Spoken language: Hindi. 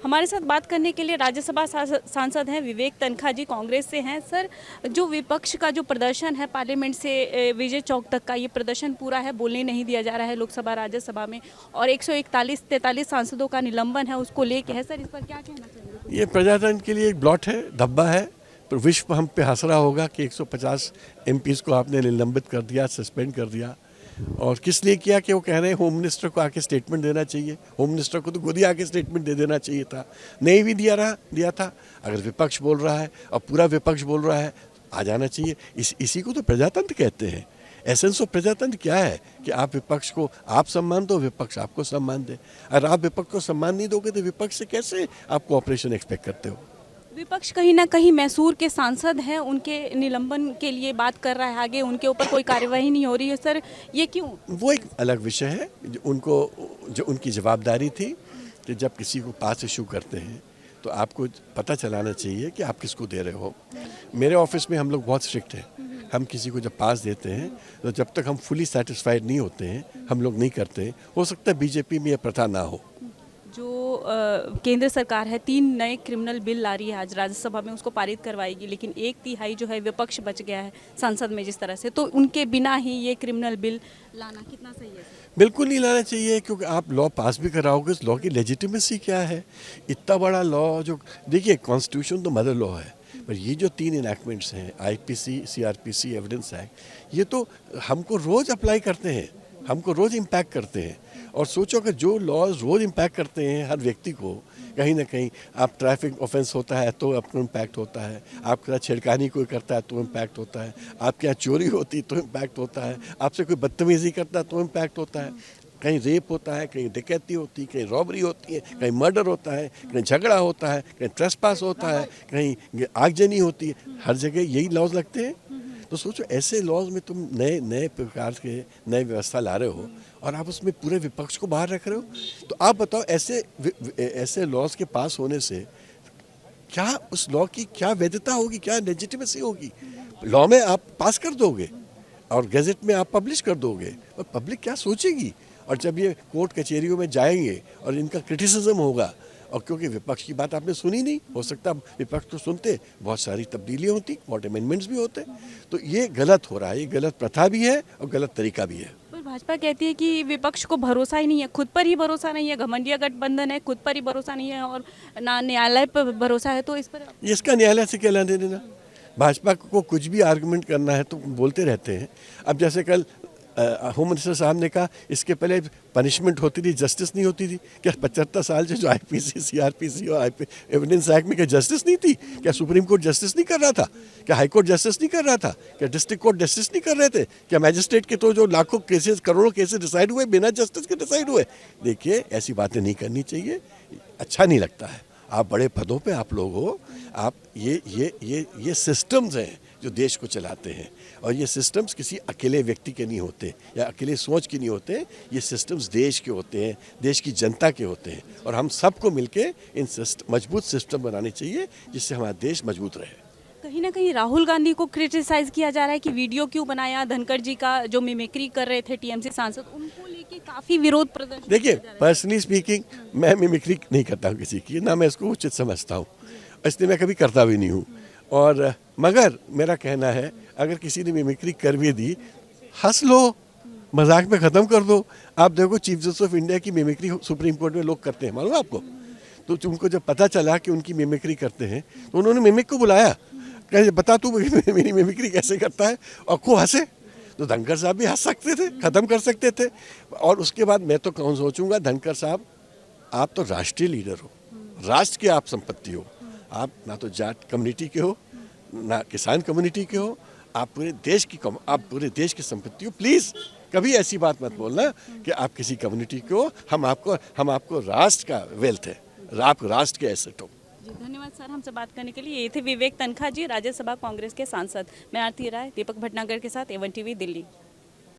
हमारे साथ बात करने के लिए राज्यसभा सांसद हैं विवेक तनखा जी, कांग्रेस से हैं। सर, जो विपक्ष का जो प्रदर्शन है पार्लियामेंट से विजय चौक तक का, ये प्रदर्शन पूरा है, बोलने नहीं दिया जा रहा है लोकसभा राज्यसभा में, और 141-43 सांसदों का निलंबन है, उसको लेके है। सर, इस पर क्या कहना चाहिए? ये प्रजातंत्र के लिए एक ब्लॉट है, धब्बा है। पर विश्व हम पे हंस रहा होगा कि 150 एमपीज़ को आपने निलंबित कर दिया, सस्पेंड कर दिया। और किस लिए किया कि वो कह रहे हैं होम मिनिस्टर को आके स्टेटमेंट देना चाहिए। होम मिनिस्टर को तो खुद ही आके स्टेटमेंट दे देना चाहिए था, नहीं भी दिया था। अगर विपक्ष बोल रहा है और पूरा विपक्ष बोल रहा है, आ जाना चाहिए। इसी को तो प्रजातंत्र कहते हैं। एसेंस ऑफ प्रजातंत्र क्या है कि आप विपक्ष को आप सम्मान दो, विपक्ष आपको सम्मान दे। अगर आप विपक्ष को सम्मान नहीं दोगे तो विपक्ष से कैसे आप कोऑपरेशन एक्सपेक्ट करते हो? विपक्ष कहीं ना कहीं मैसूर के सांसद हैं, उनके निलंबन के लिए बात कर रहा है, आगे उनके ऊपर कोई कार्यवाही नहीं हो रही है। सर, ये क्यों? वो एक अलग विषय है। जो उनकी जवाबदारी थी कि जब किसी को पास इशू करते हैं तो आपको पता चलाना चाहिए कि आप किसको दे रहे हो। मेरे ऑफिस में हम लोग बहुत स्ट्रिक्ट हैं। हम किसी को जब पास देते हैं तो जब तक हम फुली सेटिस्फाइड नहीं होते हैं हम लोग नहीं करते। हो सकता है बीजेपी में यह प्रथा ना हो। जो केंद्र सरकार है 3 नए क्रिमिनल बिल ला रही है, आज राज्यसभा में उसको पारित करवाएगी, लेकिन 1/3 जो है विपक्ष बच गया है संसद में जिस तरह से, तो उनके बिना ही ये क्रिमिनल बिल लाना कितना सही है? बिल्कुल नहीं लाना चाहिए, क्योंकि आप लॉ पास भी कराओगे, उस लॉ की लेजिटिमेसी क्या है? इतना बड़ा लॉ जो, देखिए कॉन्स्टिट्यूशन तो मदर लॉ है, पर ये जो 3 इनैक्टमेंट्स हैं, आईपीसी, सीआरपीसी, एविडेंस एक्ट, ये तो हमको रोज़ अप्लाई करते हैं, हमको रोज़ इम्पैक्ट करते हैं। और सोचो कि जो लॉज रोज़ इम्पैक्ट करते हैं हर व्यक्ति को, कहीं ना कहीं आप ट्रैफिक ऑफेंस होता है तो आपको इम्पैक्ट होता है, आपके साथ छेड़खानी कोई करता है तो इम्पैक्ट होता है, आपके यहाँ चोरी होती तो इम्पैक्ट होता है, आपसे कोई बदतमीजी करता है तो इम्पैक्ट होता है, कहीं रेप होता है, कहीं डकैती होती है, कहीं रॉबरी होती है, कहीं मर्डर होता है, कहीं झगड़ा होता है, कहीं ट्रेसपास होता है, कहीं आगजनी होती है, हर जगह यही लॉज लगते हैं। तो सोचो ऐसे लॉज में तुम नए प्रकार के नए व्यवस्था ला रहे हो और आप उसमें पूरे विपक्ष को बाहर रख रहे हो। तो आप बताओ ऐसे लॉज के पास होने से क्या उस लॉ की क्या वैधता होगी, क्या लेजिटिमेसी होगी? लॉ में आप पास कर दोगे और गैजेट में आप पब्लिश कर दोगे, और पब्लिक क्या सोचेगी? और जब ये कोर्ट कचहरियों में जाएंगे और इनका क्रिटिसिज्म होगा, और क्योंकि विपक्ष की बात आपने सुनी नहीं, हो सकता विपक्ष तो सुनते, बहुत सारी तब्दीलियाँ होती, बहुत अमेंडमेंट्स भी होते। तो ये गलत हो रहा है, ये गलत प्रथा भी है और गलत तरीका भी है। पर भाजपा कहती है कि विपक्ष को भरोसा ही नहीं है, खुद पर ही भरोसा नहीं है, घमंडिया गठबंधन है, खुद पर ही भरोसा नहीं है और ना न्यायालय पर भरोसा है। तो इस पर इसका न्यायालय से क्या लेने देना? भाजपा को कुछ भी आर्गुमेंट करना है तो बोलते रहते हैं। अब जैसे कल होम मिनिस्टर साहब ने कहा इसके पहले पनिशमेंट होती थी, जस्टिस नहीं होती थी। क्या 75 साल से जो आईपीसी, सीआरपीसी और एविडेंस एक्ट में क्या जस्टिस नहीं थी? क्या सुप्रीम कोर्ट जस्टिस नहीं कर रहा था? क्या हाई कोर्ट जस्टिस नहीं कर रहा था? क्या डिस्ट्रिक्ट कोर्ट जस्टिस नहीं कर रहे थे? क्या मैजिस्ट्रेट के तो जो लाखों केसेस, करोड़ों केसेस डिसाइड हुए बिना जस्टिस के डिसाइड हुए? देखिए ऐसी बातें नहीं करनी चाहिए, अच्छा नहीं लगता है। आप बड़े पदों पे आप लोग हो, आप ये सिस्टम्स हैं जो देश को चलाते हैं, और ये सिस्टम्स किसी अकेले व्यक्ति के नहीं होते या अकेले सोच के नहीं होते। ये सिस्टम्स देश के होते हैं, देश की जनता के होते हैं, और हम सबको मिलके इन मजबूत सिस्टम बनाने चाहिए जिससे हमारा देश मजबूत रहे। कहीं ना कहीं राहुल गांधी को क्रिटिसाइज किया जा रहा है कि वीडियो क्यों बनाया, धनखड़ जी का जो मिमिक्री कर रहे थे टीएमसी सांसद, उनको लेके काफी विरोध प्रदर्शन। देखिए पर्सनली स्पीकिंग, मैं मिमिक्री नहीं करता हूँ किसी की, ना मैं इसको उचित समझता हूँ, इसलिए मैं कभी करता भी नहीं हूँ। और मगर मेरा कहना है अगर किसी ने मिमिक्री कर भी दी, हंस लो, मजाक में ख़त्म कर दो। आप देखो चीफ जस्टिस ऑफ इंडिया की मिमिक्री सुप्रीम कोर्ट में लोग करते हैं, मालूम आपको? तो उनको जब पता चला कि उनकी मिमिक्री करते हैं तो उन्होंने मिमिक को बुलाया, कहे बता तू मेरी मिमिक्री कैसे करता है, और खूब हंसे। तो धनखड़ साहब भी हंस सकते थे, ख़त्म कर सकते थे। और उसके बाद मैं तो कौन सोचूंगा, धनखड़ साहब आप तो राष्ट्रीय लीडर हो, राष्ट्र की आप संपत्ति हो, आप ना तो जाट कम्युनिटी के हो ना किसान कम्युनिटी के हो, आप पूरे देश की संपत्ति हो। प्लीज़ कभी ऐसी बात मत बोलना कि आप किसी कम्युनिटी के हो। हम आपको राष्ट्र का वेल्थ है, आप राष्ट्र के एसेट हो। जी धन्यवाद सर, हमसे बात करने के लिए। ये थे विवेक तनखा जी, राज्यसभा कांग्रेस के सांसद। मैं आरती राय, दीपक भटनागर के साथ A1 TV दिल्ली।